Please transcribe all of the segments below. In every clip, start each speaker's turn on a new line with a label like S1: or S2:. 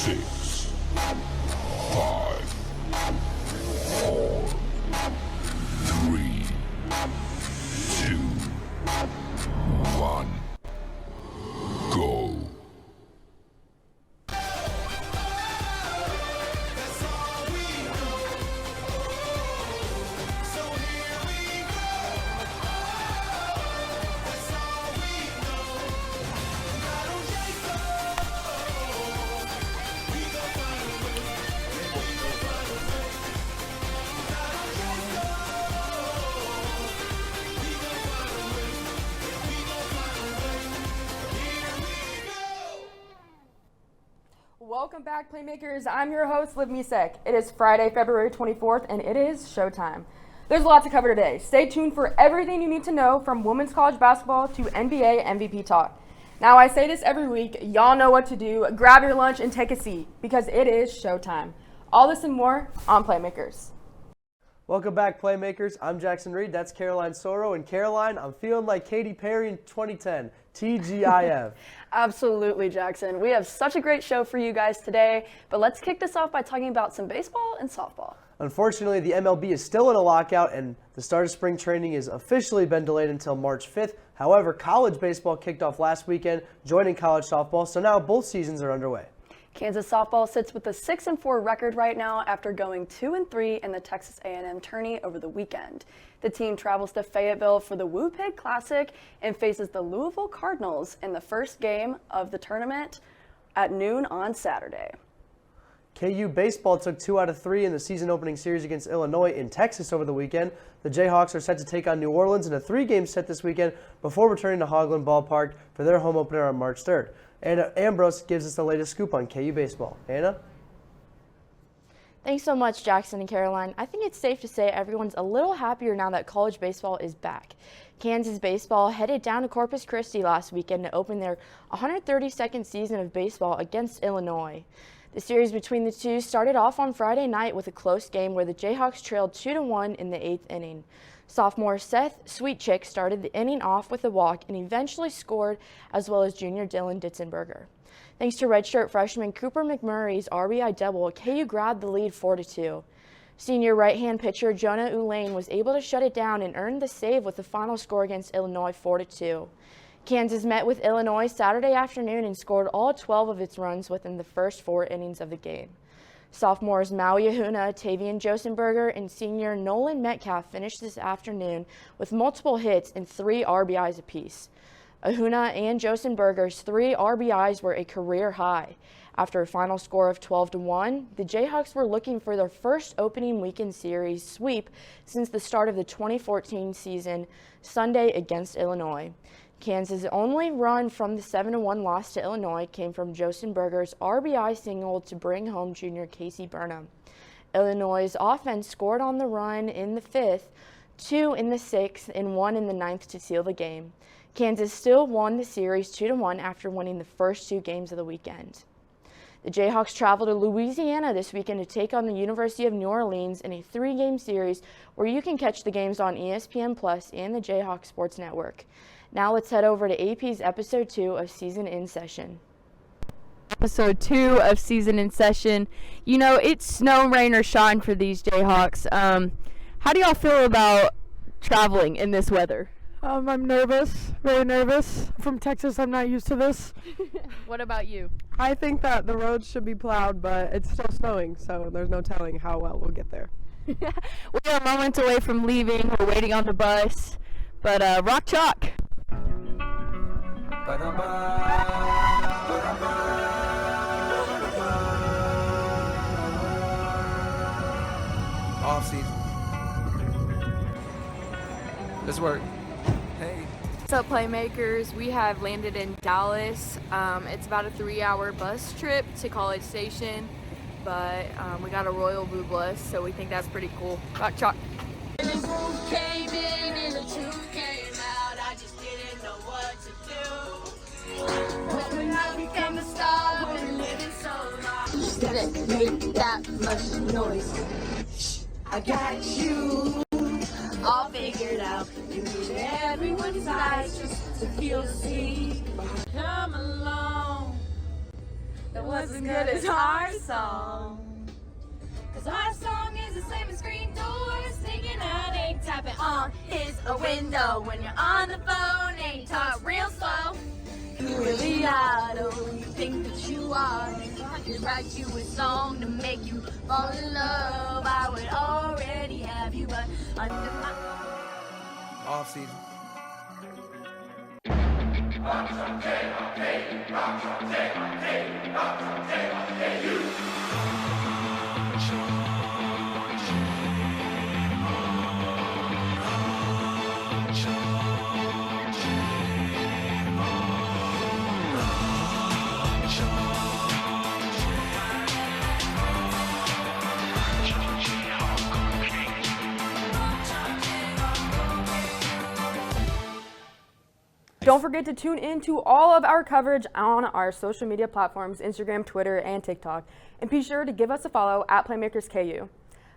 S1: 6, 5, 4, 3, 2, 1, go.
S2: Welcome back, Playmakers. I'm your host, Liv Misek. It is Friday, February 24th, and it is showtime. There's a lot to cover today. Stay tuned for everything you need to know from women's college basketball to NBA MVP talk. Now, I say this every week. Y'all know what to do. Grab your lunch and take a seat because it is showtime. All this and more on Playmakers.
S3: Welcome back, Playmakers. I'm Jackson Reed. That's Caroline Soro. And Caroline, I'm feeling like Katy Perry in 2010. TGIF.
S4: Absolutely, Jackson. We have such a great show for you guys today, but let's kick this off by talking about some baseball and softball.
S3: Unfortunately, the MLB is still in a lockout, and the start of spring training has officially been delayed until March 5th. However, college baseball kicked off last weekend, joining college softball, so now both seasons are underway.
S4: Kansas softball sits with a 6-4 record right now after going 2-3 in the Texas A&M tourney over the weekend. The team travels to Fayetteville for the Woo Pig Classic and faces the Louisville Cardinals in the first game of the tournament at noon on Saturday.
S3: KU baseball took 2 out of 3 in the season opening series against Illinois in Texas over the weekend. The Jayhawks are set to take on New Orleans in a 3-game set this weekend before returning to Hoagland Ballpark for their home opener on March 3rd. Anna Ambrose gives us the latest scoop on KU baseball. Anna?
S5: Thanks so much, Jackson and Caroline. I think it's safe to say everyone's a little happier now that college baseball is back. Kansas baseball headed down to Corpus Christi last weekend to open their 132nd season of baseball against Illinois. The series between the two started off on Friday night with a close game where the Jayhawks trailed 2-1 in the 8th inning. Sophomore Seth Sweetchick started the inning off with a walk and eventually scored, as well as junior Dylan Ditzenberger. Thanks to redshirt freshman Cooper McMurray's RBI double, KU grabbed the lead 4-2. Senior right-hand pitcher Jonah Ulane was able to shut it down and earned the save with the final score against Illinois 4-2. Kansas met with Illinois Saturday afternoon and scored all 12 of its runs within the first 4 innings of the game. Sophomores Maui Ahuna, Tavian Josenberger, and senior Nolan Metcalf finished this afternoon with multiple hits and 3 RBIs apiece. Ahuna and Josenberger's 3 RBIs were a career high. After a final score of 12-1, the Jayhawks were looking for their first opening weekend series sweep since the start of the 2014 season Sunday against Illinois. Kansas' only run from the 7-1 loss to Illinois came from Josenberger's RBI single to bring home junior Casey Burnham. Illinois' offense scored on the run in the 5th, 2 in the 6th, and 1 in the 9th to seal the game. Kansas still won the series 2-1 after winning the first 2 games of the weekend. The Jayhawks travel to Louisiana this weekend to take on the University of New Orleans in a 3-game series where you can catch the games on ESPN Plus and the Jayhawk Sports Network. Now let's head over to AP's Episode 2 of Season in Session.
S6: Episode 2 of Season in Session. You know, it's snow, rain, or shine for these Jayhawks. How do y'all feel about traveling in this weather?
S7: I'm nervous, very nervous. I'm from Texas, I'm not used to this.
S6: What about you?
S7: I think that the roads should be plowed, but it's still snowing, so there's no telling how well we'll get there.
S6: We are moments away from leaving. We're waiting on the bus. But rock chalk.
S8: Off season. This work. Hey.
S9: What's up, Playmakers? We have landed in Dallas. It's about a 3-hour bus trip to College Station, but we got a Royal Blue bus, so we think that's pretty cool. Rock chalk.
S10: Make that much noise. I got you all figured out. You need everyone's eyes just to feel seen. Come along, that wasn't good as our song. Cause our song is the same as screen doors, sticking out, ain't tapping on his a window. When you're on the phone, ain't talk real slow. You really are, don't you think that you are? If I could write you a song to make you fall in love, I would already have you, but under my
S8: Off season.
S2: Don't forget to tune in to all of our coverage on our social media platforms, Instagram, Twitter, and TikTok. And be sure to give us a follow at Playmakers KU.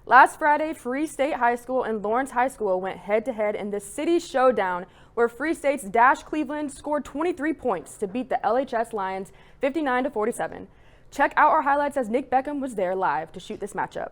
S2: Last Friday, Free State High School and Lawrence High School went head-to-head in the city showdown, where Free State's Dash Cleveland scored 23 points to beat the LHS Lions 59-47. Check out our highlights as Nick Beckham was there live to shoot this matchup.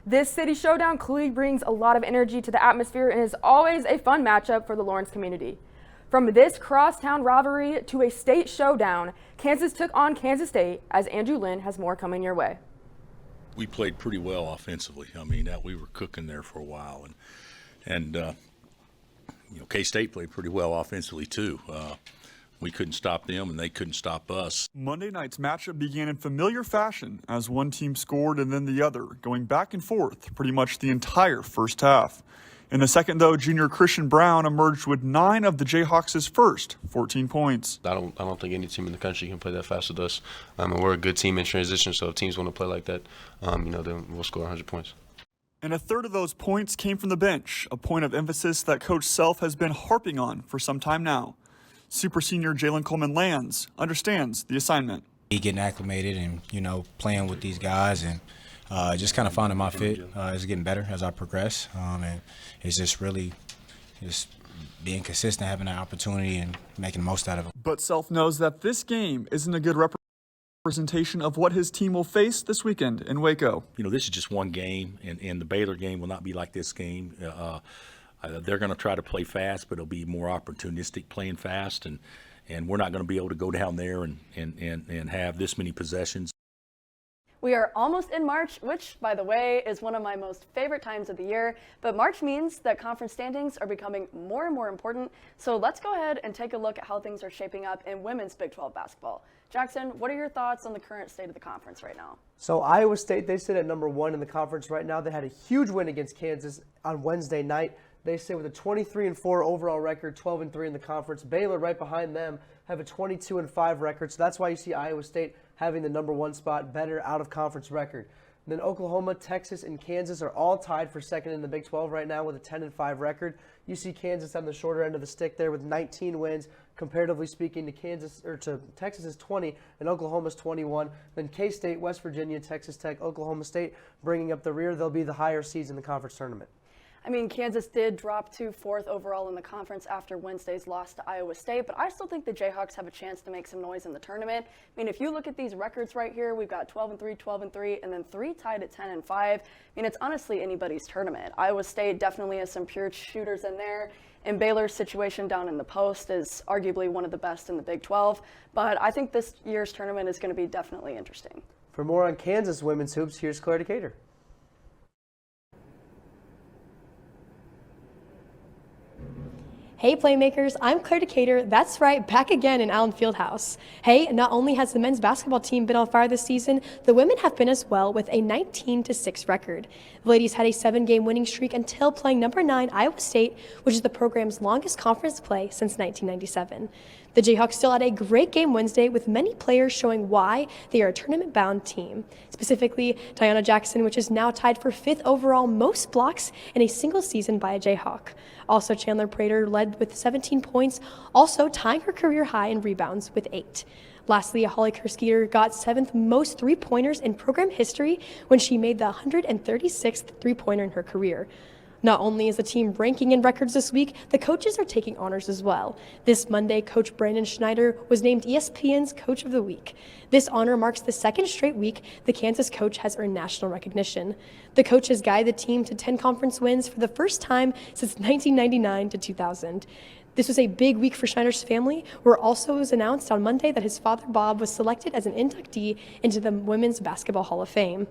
S2: This city showdown clearly brings a lot of energy to the atmosphere and is always a fun matchup for the Lawrence community. From this crosstown rivalry to a state showdown, Kansas took on Kansas State, as Andrew Lynn has more coming your way.
S1: We played pretty well offensively. I mean, we were cooking there for a while, and K-State played pretty well offensively too. We couldn't stop them, and they couldn't stop us.
S11: Monday night's matchup began in familiar fashion as one team scored and then the other, going back and forth pretty much the entire first half. In the second, though, junior Christian Brown emerged with 9 of the Jayhawks' first 14 points.
S12: I don't think any team in the country can play that fast with us. And we're a good team in transition, so if teams want to play like that, then we'll score 100 points.
S11: And a third of those points came from the bench, a point of emphasis that Coach Self has been harping on for some time now. Super senior Jalen Coleman-Lands understands the assignment.
S13: Getting acclimated and, playing with these guys and just kind of finding my fit is getting better as I progress. And it's just really just being consistent, having that opportunity and making the most out of it.
S11: But Self knows that this game isn't a good representation of what his team will face this weekend in Waco.
S1: This is just one game, and the Baylor game will not be like this game. They're going to try to play fast, but it'll be more opportunistic playing fast, and we're not going to be able to go down there and have this many possessions.
S4: We are almost in March, which, by the way, is one of my most favorite times of the year. But March means that conference standings are becoming more and more important. So let's go ahead and take a look at how things are shaping up in women's Big 12 basketball. Jackson, what are your thoughts on the current state of the conference right now?
S3: So Iowa State, they sit at number 1 in the conference right now. They had a huge win against Kansas on Wednesday night. They sit with a 23-4 overall record, 12-3 in the conference. Baylor, right behind them, have a 22-5 record. So that's why you see Iowa State having the number 1 spot, better out-of-conference record. And then Oklahoma, Texas, and Kansas are all tied for second in the Big 12 right now with a 10-5 record. You see Kansas on the shorter end of the stick there with 19 wins, comparatively speaking to Texas's 20 and Oklahoma's 21. Then K-State, West Virginia, Texas Tech, Oklahoma State bringing up the rear. They'll be the higher seeds in the conference tournament.
S4: I mean, Kansas did drop to 4th overall in the conference after Wednesday's loss to Iowa State, but I still think the Jayhawks have a chance to make some noise in the tournament. I mean, if you look at these records right here, we've got 12-3, 12-3, and then 3 tied at 10-5. I mean, it's honestly anybody's tournament. Iowa State definitely has some pure shooters in there, and Baylor's situation down in the post is arguably one of the best in the Big 12, but I think this year's tournament is going to be definitely interesting.
S3: For more on Kansas women's hoops, here's Claire Decatur.
S14: Hey Playmakers, I'm Claire Decatur. That's right, back again in Allen Fieldhouse. Hey, not only has the men's basketball team been on fire this season, the women have been as well with a 19-6 record. The ladies had a 7-game winning streak until playing number 9 Iowa State, which is the program's longest conference play since 1997. The Jayhawks still had a great game Wednesday with many players showing why they are a tournament-bound team. Specifically, Diana Jackson, which is now tied for 5th overall most blocks in a single season by a Jayhawk. Also, Chandler Prater led with 17 points, also tying her career high in rebounds with 8. Lastly, Holly Kerskeeter got 7th most three-pointers in program history when she made the 136th three-pointer in her career. Not only is the team ranking in records this week, the coaches are taking honors as well. This Monday, Coach Brandon Schneider was named ESPN's Coach of the Week. This honor marks the 2nd straight week the Kansas coach has earned national recognition. The coach has guided the team to 10 conference wins for the first time since 1999 to 2000. This was a big week for Schneider's family, where also was announced on Monday that his father Bob was selected as an inductee into the Women's Basketball Hall of Fame.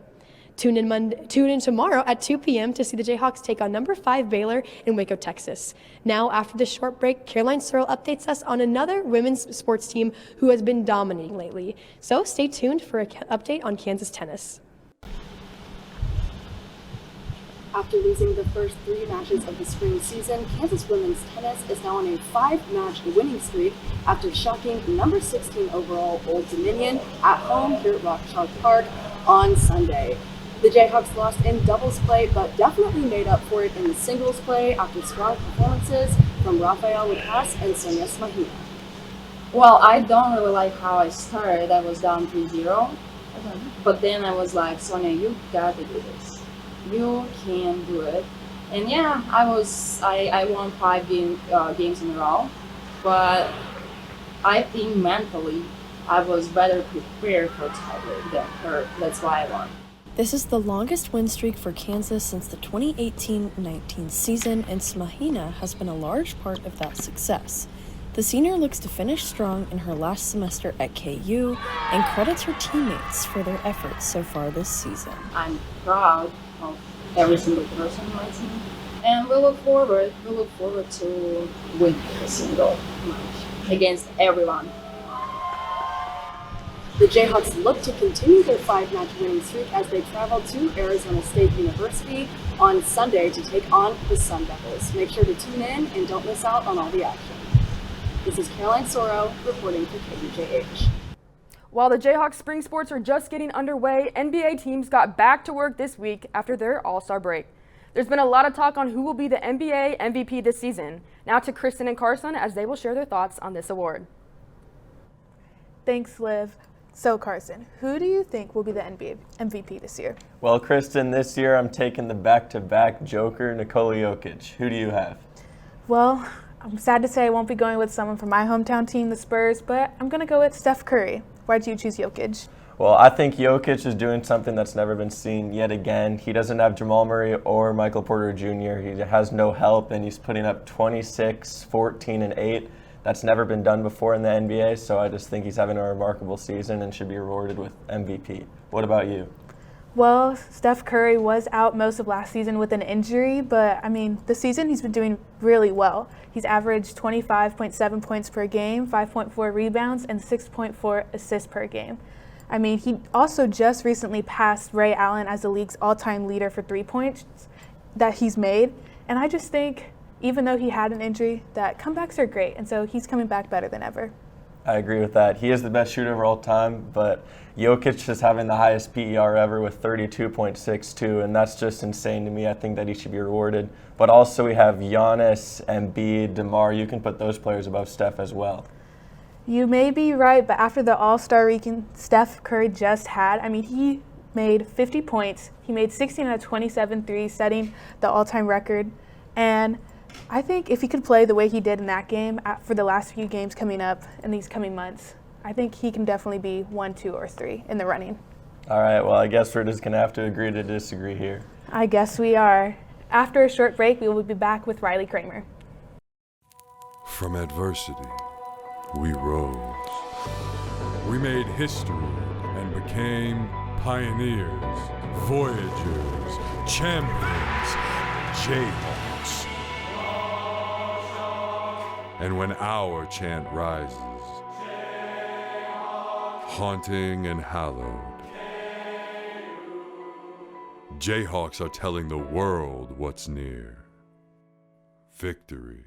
S14: Tune in tomorrow at 2 p.m. to see the Jayhawks take on number 5 Baylor in Waco, Texas. Now, after this short break, Caroline Searle updates us on another women's sports team who has been dominating lately. So stay tuned for an update on Kansas tennis.
S4: After losing the first 3 matches of the spring season, Kansas women's tennis is now on a 5-match winning streak after shocking number 16 overall Old Dominion at home here at Rock Park on Sunday. The Jayhawks lost in doubles play, but definitely made up for it in the singles play after strong performances from Rafael Lucas and Sonia Smahina.
S15: Well, I don't really like how I started. I was down 3-0, but then I was like, Sonia, you gotta do this. You can do it. And yeah, I won 5 games in a row, but I think mentally I was better prepared for Tyler than her. That's why I won.
S16: This is the longest win streak for Kansas since the 2018-19 season, and Smahina has been a large part of that success. The senior looks to finish strong in her last semester at KU and credits her teammates for their efforts so far this season.
S15: I'm proud of every single person on my team, and we look forward to win every single match against everyone.
S4: The Jayhawks look to continue their 5-match winning streak as they travel to Arizona State University on Sunday to take on the Sun Devils. Make sure to tune in and don't miss out on all the action. This is Caroline Soro reporting for KUJH.
S2: While the Jayhawks spring sports are just getting underway, NBA teams got back to work this week after their All-Star break. There's been a lot of talk on who will be the NBA MVP this season. Now to Kristen and Carson as they will share their thoughts on this award.
S17: Thanks, Liv. So, Carson, who do you think will be the NBA MVP this year?
S18: Well, Kristen, this year I'm taking the back-to-back Joker, Nikola Jokic. Who do you have?
S17: Well, I'm sad to say I won't be going with someone from my hometown team, the Spurs, but I'm going to go with Steph Curry. Why'd you choose Jokic?
S18: Well, I think Jokic is doing something that's never been seen yet again. He doesn't have Jamal Murray or Michael Porter Jr. He has no help, and he's putting up 26, 14, and 8. That's never been done before in the NBA, so I just think he's having a remarkable season and should be rewarded with MVP. What about you?
S17: Well, Steph Curry was out most of last season with an injury, but I mean, this season he's been doing really well. He's averaged 25.7 points per game, 5.4 rebounds, and 6.4 assists per game. I mean, he also just recently passed Ray Allen as the league's all-time leader for 3 points that he's made, and I just think even though he had an injury, that comebacks are great, and so he's coming back better than ever.
S18: I agree with that. He is the best shooter of all time, but Jokic is having the highest PER ever with 32.62, and that's just insane to me. I think that he should be rewarded. But also we have Giannis, Embiid, DeMar. You can put those players above Steph as well.
S17: You may be right, but after the All-Star weekend Steph Curry just had, I mean, he made 50 points. He made 16 out of 27 threes, setting the all-time record. And I think if he could play the way he did in that game for the last few games coming up in these coming months, I think he can definitely be 1, 2, or 3 in the running.
S18: All right, well, I guess we're just going to have to agree to disagree here.
S17: I guess we are. After a short break, we will be back with Riley Kramer.
S19: From adversity, we rose. We made history and became pioneers, voyagers, champions, Jayhawks. And when our chant rises, haunting and hallowed, Jayhawks are telling the world what's near. Victory.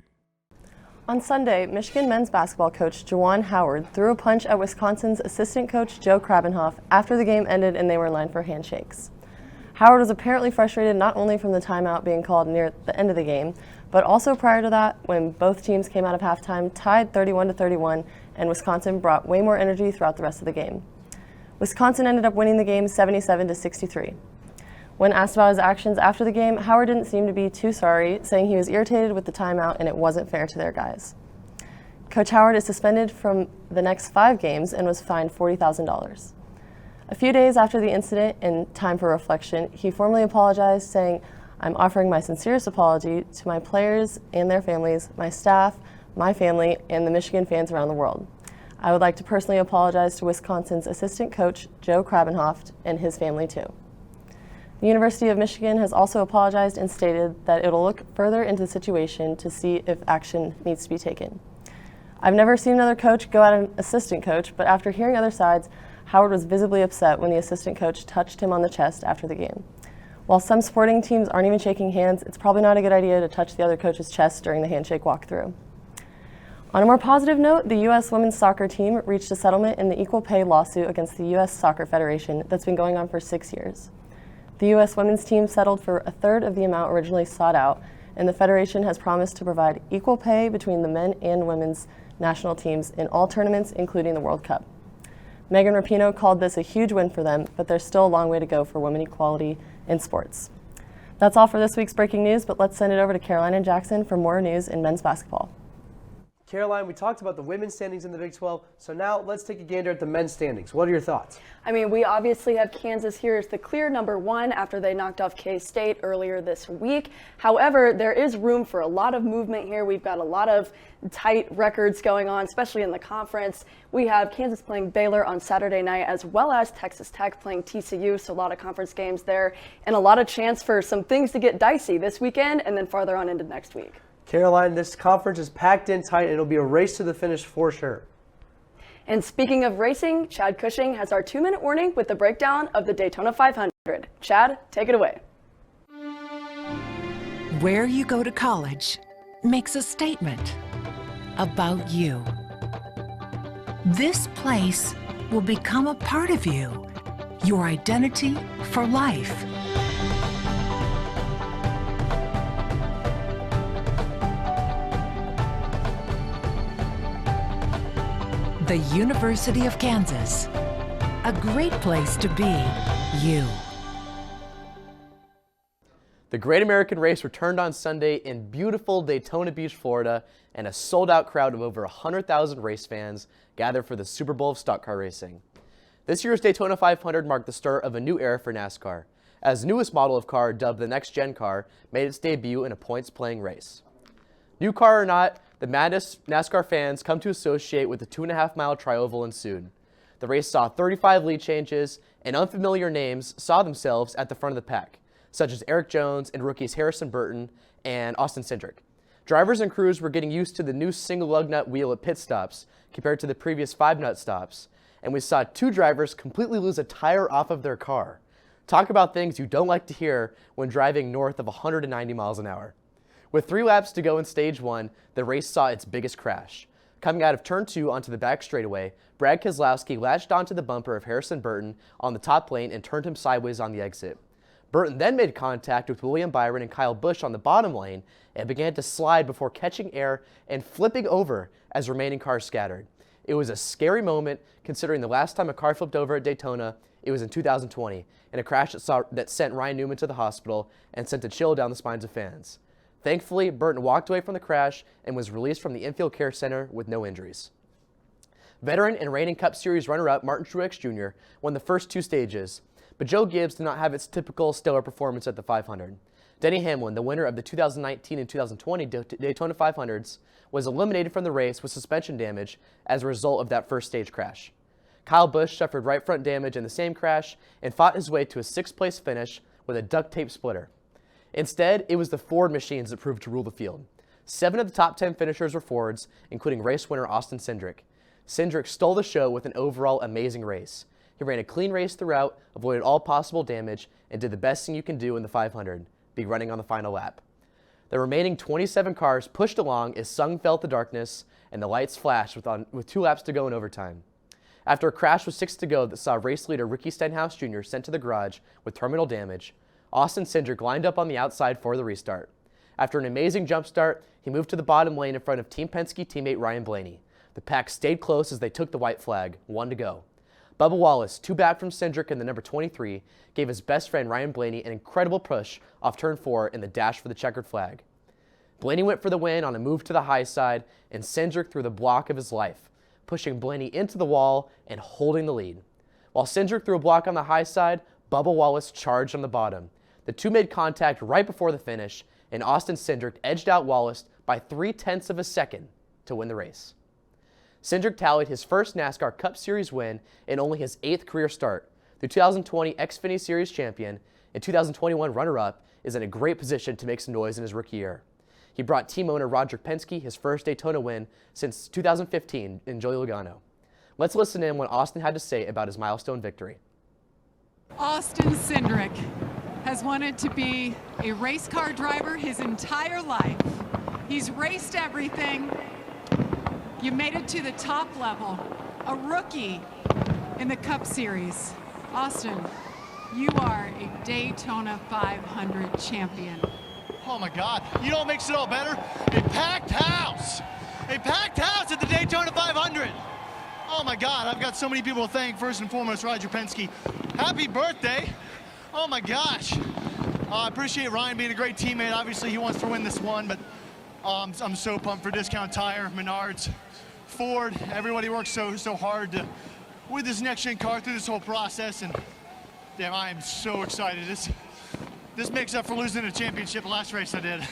S16: On Sunday, Michigan men's basketball coach Juwan Howard threw a punch at Wisconsin's assistant coach Joe Krabenhoff after the game ended and they were in line for handshakes. Howard was apparently frustrated not only from the timeout being called near the end of the game, but also prior to that when both teams came out of halftime tied 31-31 and Wisconsin brought way more energy throughout the rest of the game. Wisconsin ended up winning the game 77-63. When asked about his actions after the game, Howard didn't seem to be too sorry, saying he was irritated with the timeout and it wasn't fair to their guys. Coach Howard is suspended from the next 5 games and was fined $40,000. A few days after the incident, in time for reflection, he formally apologized, saying, "I'm offering my sincerest apology to my players and their families, my staff, my family, and the Michigan fans around the world. I would like to personally apologize to Wisconsin's assistant coach, Joe Krabenhoff, and his family too." The University of Michigan has also apologized and stated that it will look further into the situation to see if action needs to be taken. I've never seen another coach go at an assistant coach, but after hearing other sides, Howard was visibly upset when the assistant coach touched him on the chest after the game. While some sporting teams aren't even shaking hands, it's probably not a good idea to touch the other coach's chest during the handshake walkthrough. On a more positive note, the U.S. women's soccer team reached a settlement in the equal pay lawsuit against the U.S. Soccer Federation that's been going on for 6 years. The U.S. women's team settled for a third of the amount originally sought out, and the Federation has promised to provide equal pay between the men and women's national teams in all tournaments, including the World Cup. Megan Rapinoe called this a huge win for them, but there's still a long way to go for women equality in sports. That's all for this week's breaking news, but let's send it over to Caroline and Jackson for more news in men's basketball.
S3: Caroline, we talked about the women's standings in the Big 12, so now let's take a gander at the men's standings. What are your thoughts?
S4: I mean, we obviously have Kansas here as the clear #1 after they knocked off K-State earlier this week. However, there is room for a lot of movement here. We've got a lot of tight records going on, especially in the conference. We have Kansas playing Baylor on Saturday night, as well as Texas Tech playing TCU, so a lot of conference games there, and a lot of chance for some things to get dicey this weekend and then farther on into next week.
S3: Caroline, this conference is packed in tight, and it'll be a race to the finish for sure.
S4: And speaking of racing, Chad Cushing has our 2-minute warning with the breakdown of the Daytona 500. Chad, take it away.
S20: Where you go to college makes a statement about you. This place will become a part of you, your identity for life. The University of Kansas, a great place to be you.
S3: The Great American Race returned on Sunday in beautiful Daytona Beach, Florida, and a sold-out crowd of over 100,000 race fans gathered for the Super Bowl of stock car racing. This year's Daytona 500 marked the start of a new era for NASCAR, as the newest model of car, dubbed the Next Gen car, made its debut in a points-playing race. New car or not, the madness NASCAR fans come to associate with the 2.5-mile tri-oval ensued. The race saw 35 lead changes, and unfamiliar names saw themselves at the front of the pack, such as Eric Jones and rookies Harrison Burton and Austin Cindric. Drivers and crews were getting used to the new single lug nut wheel at pit stops compared to the previous 5-nut stops, and we saw 2 drivers completely lose a tire off of their car. Talk about things you don't like to hear when driving north of 190 miles an hour. With 3 laps to go in stage 1, the race saw its biggest crash. Coming out of turn 2 onto the back straightaway, Brad Keselowski latched onto the bumper of Harrison Burton on the top lane and turned him sideways on the exit. Burton then made contact with William Byron and Kyle Busch on the bottom lane and began to slide before catching air and flipping over as remaining cars scattered. It was a scary moment considering the last time a car flipped over at Daytona, it was in 2020, in a crash that sent Ryan Newman to the hospital and sent a chill down the spines of fans. Thankfully, Burton walked away from the crash and was released from the infield care center with no injuries. Veteran and reigning Cup Series runner-up Martin Truex Jr. won the first 2 stages, but Joe Gibbs did not have its typical stellar performance at the 500. Denny Hamlin, the winner of the 2019 and 2020 Daytona 500s, was eliminated from the race with suspension damage as a result of that first stage crash. Kyle Busch suffered right front damage in the same crash and fought his way to a 6th-place finish with a duct tape splitter. Instead, it was the Ford machines that proved to rule the field. 7 of the top 10 finishers were forwards, including race winner Austin Cindric. Cindric stole the show with an overall amazing race. He ran a clean race throughout, avoided all possible damage, and did the best thing you can do in the 500, be running on the final lap. The remaining 27 cars pushed along as Sung felt the darkness and the lights flashed with 2 laps to go in overtime. After a crash with 6 to go that saw race leader Ricky Stenhouse Jr. sent to the garage with terminal damage, Austin Cindric lined up on the outside for the restart. After an amazing jump start, he moved to the bottom lane in front of Team Penske teammate Ryan Blaney. The pack stayed close as they took the white flag, 1 to go. Bubba Wallace, 2 back from Cindric in the number 23, gave his best friend Ryan Blaney an incredible push off turn 4 in the dash for the checkered flag. Blaney went for the win on a move to the high side, and Cindric threw the block of his life, pushing Blaney into the wall and holding the lead. While Cindric threw a block on the high side, Bubba Wallace charged on the bottom. The two made contact right before the finish, and Austin Cindric edged out Wallace by 0.3 of a second to win the race. Cindric tallied his first NASCAR Cup Series win in only his 8th career start. The 2020 Xfinity Series champion and 2021 runner-up is in a great position to make some noise in his rookie year. He brought team owner Roger Penske his first Daytona win since 2015 in Joey Logano. Let's listen in what Austin had to say about his milestone victory.
S21: Austin Cindric has wanted to be a race car driver his entire life. He's raced everything. You made it to the top level, a rookie in the Cup Series. Austin, you are a Daytona 500 champion.
S22: Oh my God, you know what makes it all better? A packed house. A packed house at the Daytona 500. Oh my God, I've got so many people to thank. First and foremost, Roger Penske. Happy birthday. Oh my gosh. I appreciate Ryan being a great teammate. Obviously, he wants to win this one, but I'm so pumped for Discount Tire, Menards, Ford. Everybody works so hard with this next-gen car through this whole process, and damn, I am so excited. This makes up for losing a championship the last race I did.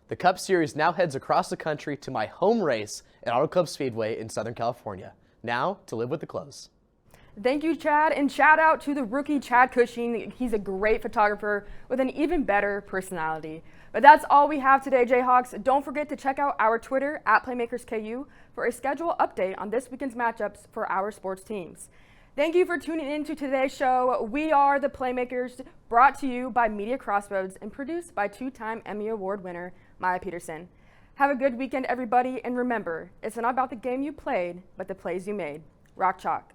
S3: The Cup Series now heads across the country to my home race at Auto Club Speedway in Southern California. Now, to live with the close.
S2: Thank you, Chad, and shout out to the rookie Chad Cushing. He's a great photographer with an even better personality. But that's all we have today, Jayhawks. Don't forget to check out our Twitter at PlaymakersKU for a schedule update on this weekend's matchups for our sports teams. Thank you for tuning in to today's show. We are the Playmakers, brought to you by Media Crossroads and produced by 2-time Emmy Award winner Maya Peterson. Have a good weekend, everybody, and remember, it's not about the game you played, but the plays you made. Rock Chalk.